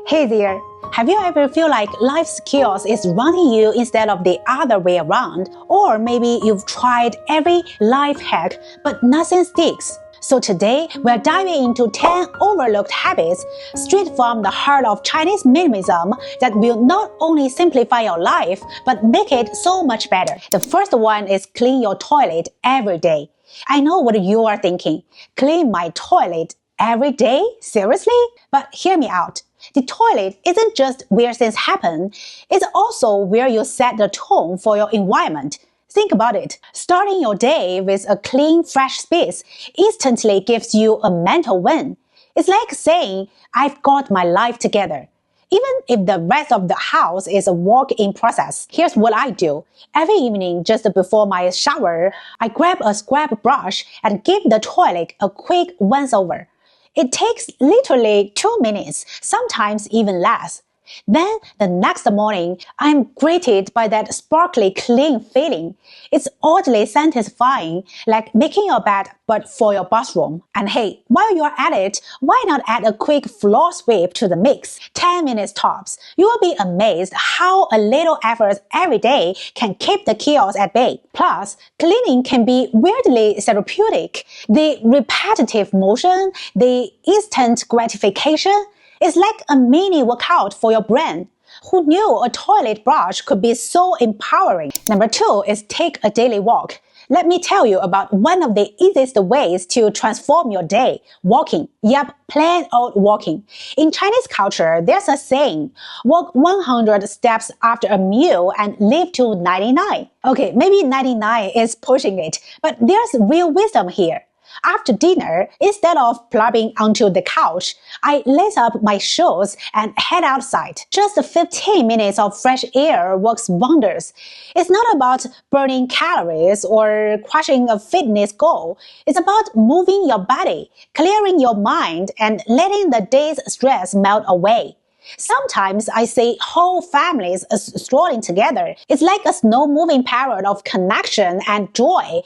Hey there! Have you ever feel like life's chaos is running you instead of the other way around? Or maybe you've tried every life hack, but nothing sticks. So today, we're diving into 10 overlooked habits straight from the heart of Chinese minimalism that will not only simplify your life, but make it so much better. The first one is clean your toilet every day. I know what you are thinking. Clean my toilet every day? Seriously? But hear me out. The toilet isn't just where things happen, it's also where you set the tone for your environment. Think about it. Starting your day with a clean, fresh space instantly gives you a mental win. It's like saying, I've got my life together. Even if the rest of the house is a work in process, here's what I do. Every evening, just before my shower, I grab a scrub brush and give the toilet a quick once-over. It takes literally 2 minutes, sometimes even less. Then, the next morning, I'm greeted by that sparkly clean feeling. It's oddly satisfying, like making your bed but for your bathroom. And hey, while you're at it, why not add a quick floor sweep to the mix? 10 minutes tops. You will be amazed how a little effort every day can keep the chaos at bay. Plus, cleaning can be weirdly therapeutic. The repetitive motion, the instant gratification, it's like a mini workout for your brain. Who knew a toilet brush could be so empowering? Number 2 is take a daily walk. Let me tell you about one of the easiest ways to transform your day. Walking. Yep, plain old walking. In Chinese culture, there's a saying, walk 100 steps after a meal and live to 99. Okay, maybe 99 is pushing it, but there's real wisdom here. After dinner, instead of plopping onto the couch, I lace up my shoes and head outside. Just 15 minutes of fresh air works wonders. It's not about burning calories or crushing a fitness goal. It's about moving your body, clearing your mind, and letting the day's stress melt away. Sometimes I see whole families strolling together. It's like a slow-moving parade of connection and joy.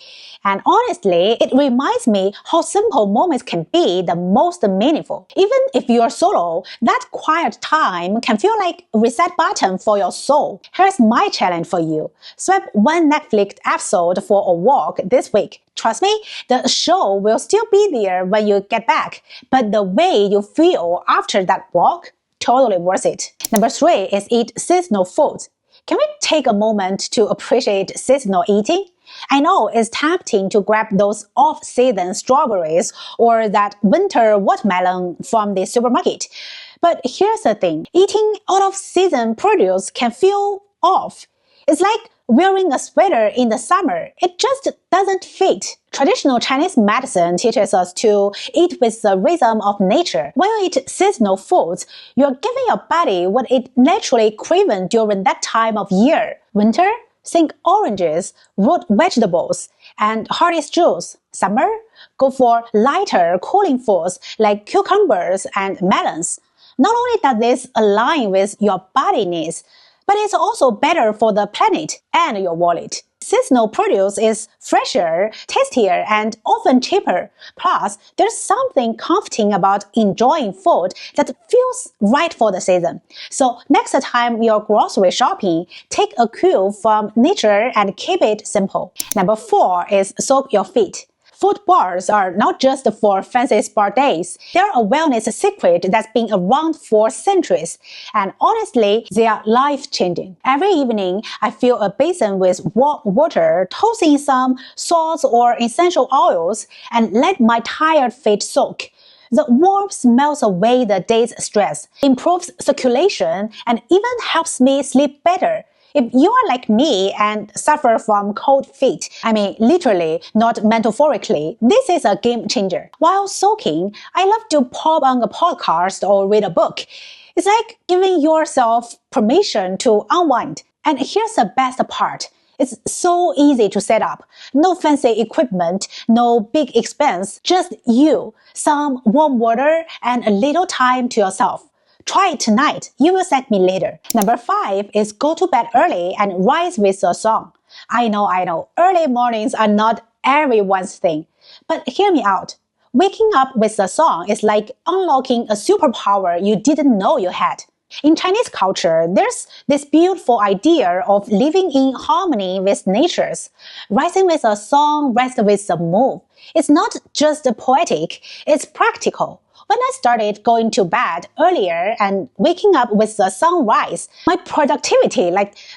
And honestly, it reminds me how simple moments can be the most meaningful. Even if you're solo, that quiet time can feel like a reset button for your soul. Here's my challenge for you. Swap one Netflix episode for a walk this week. Trust me, the show will still be there when you get back, but the way you feel after that walk, totally worth it. Number 3 is eat seasonal foods. Can we take a moment to appreciate seasonal eating? I know it's tempting to grab those off-season strawberries or that winter watermelon from the supermarket. But here's the thing, eating out-of-season produce can feel off. It's like wearing a sweater in the summer. It just doesn't fit. Traditional Chinese medicine teaches us to eat with the rhythm of nature. When you eat seasonal foods, you're giving your body what it naturally craves during that time of year. Winter? Think oranges, root vegetables, and hearty stews. Summer? Go for lighter, cooling foods like cucumbers and melons. Not only does this align with your body needs, but it's also better for the planet and your wallet. Seasonal produce is fresher, tastier, and often cheaper. Plus, there's something comforting about enjoying food that feels right for the season. So next time you're grocery shopping, take a cue from nature and keep it simple. Number 4 is soak your feet. Food bars are not just for fancy spa days. They're a wellness secret that's been around for centuries. And honestly, they are life-changing. Every evening, I fill a basin with warm water, toss in some salts or essential oils, and let my tired feet soak. The warmth melts away the day's stress, improves circulation, and even helps me sleep better. If you are like me and suffer from cold feet, I mean literally, not metaphorically, this is a game changer. While soaking, I love to pop on a podcast or read a book. It's like giving yourself permission to unwind. And here's the best part. It's so easy to set up. No fancy equipment, no big expense, just you, some warm water, and a little time to yourself. Try it tonight. You will thank me later. Number 5 is go to bed early and rise with a song. I know. Early mornings are not everyone's thing. But hear me out. Waking up with a song is like unlocking a superpower you didn't know you had. In Chinese culture, there's this beautiful idea of living in harmony with nature. Rising with a song, rest with a move. It's not just poetic, it's practical. When I started going to bed earlier and waking up with the sunrise, my productivity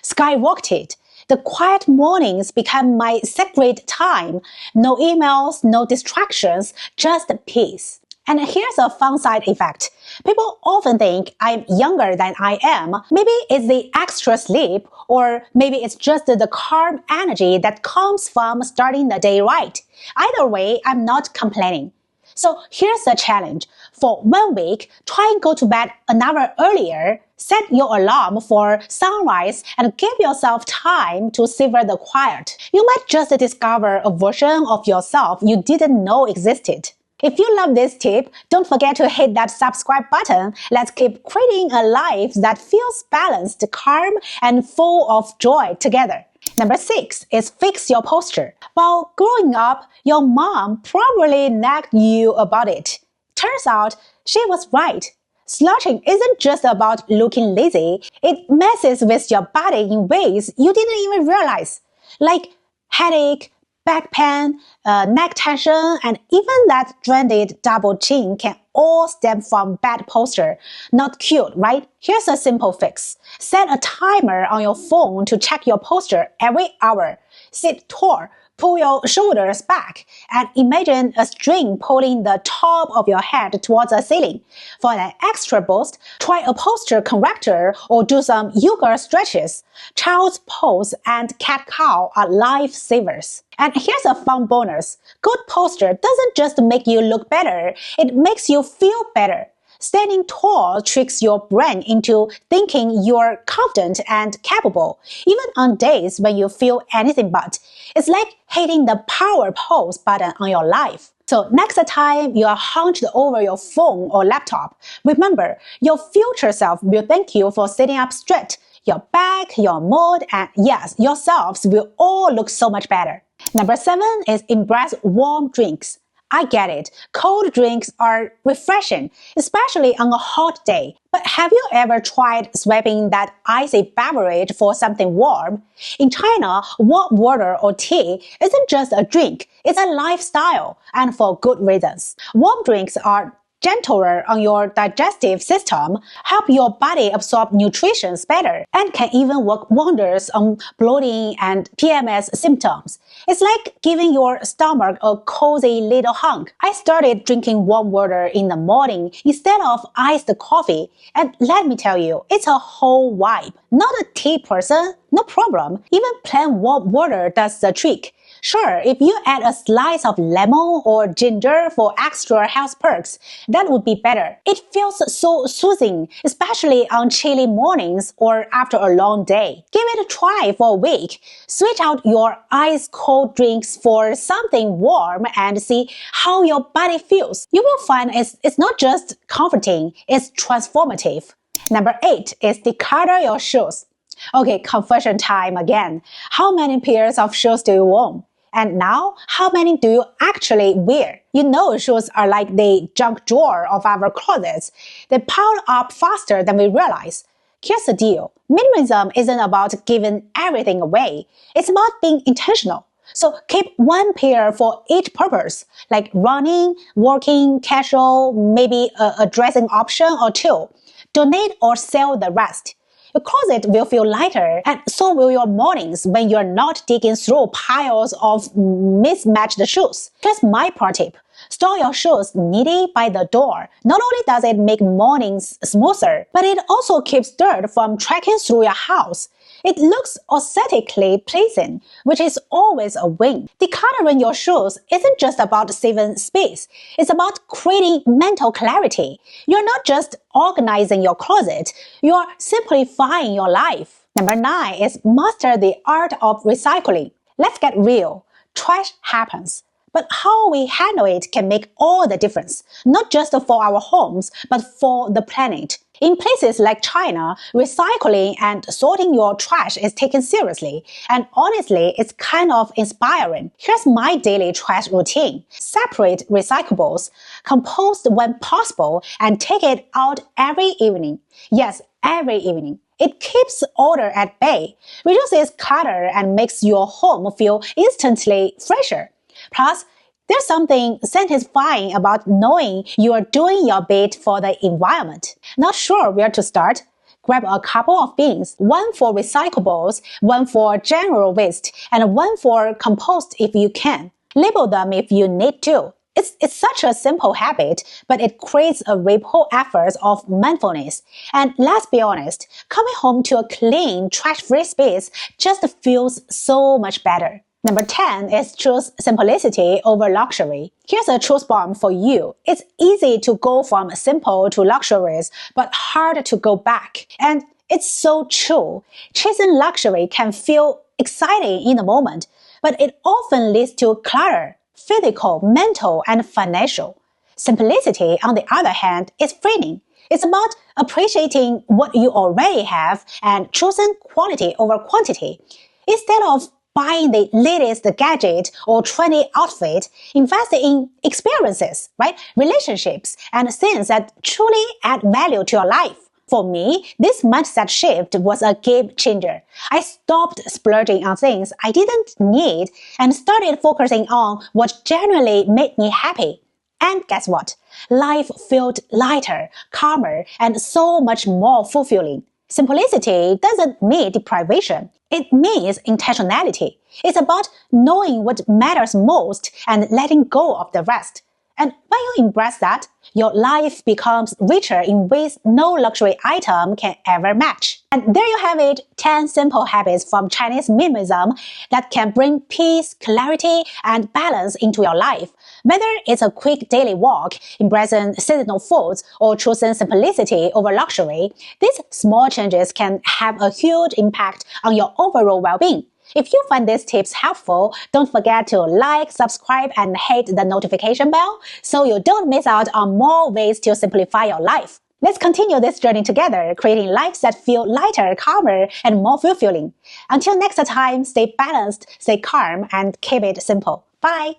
skyrocketed. The quiet mornings became my sacred time. No emails, no distractions, just peace. And here's a fun side effect. People often think I'm younger than I am. Maybe it's the extra sleep, or maybe it's just the calm energy that comes from starting the day right. Either way, I'm not complaining. So here's the challenge. For 1 week, try and go to bed an hour earlier, set your alarm for sunrise, and give yourself time to savor the quiet. You might just discover a version of yourself you didn't know existed. If you love this tip, don't forget to hit that subscribe button. Let's keep creating a life that feels balanced, calm, and full of joy together. Number 6 is fix your posture. While growing up, your mom probably nagged you about it. Turns out, she was right. Slouching isn't just about looking lazy. It messes with your body in ways you didn't even realize. Like headache, back pain, neck tension, and even that dreaded double chin can all stem from bad posture. Not cute, right? Here's a simple fix. Set a timer on your phone to check your posture every hour. Sit tall, pull your shoulders back, and imagine a string pulling the top of your head towards the ceiling. For an extra boost, try a posture corrector or do some yoga stretches. Child's pose and cat-cow are lifesavers. And here's a fun bonus. Good posture doesn't just make you look better, it makes you feel better. Standing tall tricks your brain into thinking you're confident and capable, even on days when you feel anything but. It's like hitting the power pose button on your life. So next time you are hunched over your phone or laptop, remember, your future self will thank you for sitting up straight. Your back, your mood, and yes, yourselves will all look so much better. Number 7 is embrace warm drinks. I get it. Cold drinks are refreshing, especially on a hot day. But have you ever tried swapping that icy beverage for something warm? In China, warm water or tea isn't just a drink, it's a lifestyle, and for good reasons. Warm drinks are gentler on your digestive system, help your body absorb nutrition better, and can even work wonders on bloating and PMS symptoms. It's like giving your stomach a cozy little hug. I started drinking warm water in the morning instead of iced coffee, and let me tell you, it's a whole vibe. Not a tea person? No problem. Even plain warm water does the trick. Sure, if you add a slice of lemon or ginger for extra health perks, that would be better. It feels so soothing, especially on chilly mornings or after a long day. Give it a try for a week. Switch out your ice-cold drinks for something warm and see how your body feels. You will find it's not just comforting, it's transformative. Number 8 is declutter your shoes. Okay, confession time again. How many pairs of shoes do you own? And now, how many do you actually wear? You know, shoes are like the junk drawer of our closets. They pile up faster than we realize. Here's the deal. Minimalism isn't about giving everything away. It's about being intentional. So keep one pair for each purpose, like running, working, casual, maybe a dressing option or two. Donate or sell the rest. Your closet will feel lighter, and so will your mornings when you're not digging through piles of mismatched shoes. Here's my pro tip. Store your shoes neatly by the door. Not only does it make mornings smoother, but it also keeps dirt from trekking through your house. It looks aesthetically pleasing, which is always a win. Decluttering your shoes isn't just about saving space. It's about creating mental clarity. You're not just organizing your closet, you're simplifying your life. Number 9 is master the art of recycling. Let's get real. Trash happens. But how we handle it can make all the difference, not just for our homes, but for the planet. In places like China, recycling and sorting your trash is taken seriously, and honestly, it's kind of inspiring. Here's my daily trash routine. Separate recyclables, compost when possible, and take it out every evening. Yes, every evening. It keeps odor at bay, reduces clutter, and makes your home feel instantly fresher. Plus, there's something satisfying about knowing you are doing your bit for the environment. Not sure where to start? Grab a couple of bins, one for recyclables, one for general waste, and one for compost if you can. Label them if you need to. It's such a simple habit, but it creates a ripple effect of mindfulness. And let's be honest, coming home to a clean, trash-free space just feels so much better. Number 10 is choose simplicity over luxury. Here's a truth bomb for you. It's easy to go from simple to luxurious, but hard to go back. And it's so true. Chasing luxury can feel exciting in the moment, but it often leads to clutter, physical, mental, and financial. Simplicity, on the other hand, is freeing. It's about appreciating what you already have and choosing quality over quantity. Instead of buying the latest gadget or trendy outfit, invest in experiences, right? Relationships and things that truly add value to your life. For me, this mindset shift was a game changer. I stopped splurging on things I didn't need and started focusing on what genuinely made me happy. And guess what? Life felt lighter, calmer, and so much more fulfilling. Simplicity doesn't mean deprivation. It means intentionality. It's about knowing what matters most and letting go of the rest. And when you embrace that, your life becomes richer in ways no luxury item can ever match. And there you have it, 10 simple habits from Chinese minimalism that can bring peace, clarity, and balance into your life. Whether it's a quick daily walk, embracing seasonal foods, or choosing simplicity over luxury, these small changes can have a huge impact on your overall well-being. If you find these tips helpful, don't forget to like, subscribe, and hit the notification bell so you don't miss out on more ways to simplify your life. Let's continue this journey together, creating lives that feel lighter, calmer, and more fulfilling. Until next time, stay balanced, stay calm, and keep it simple. Bye!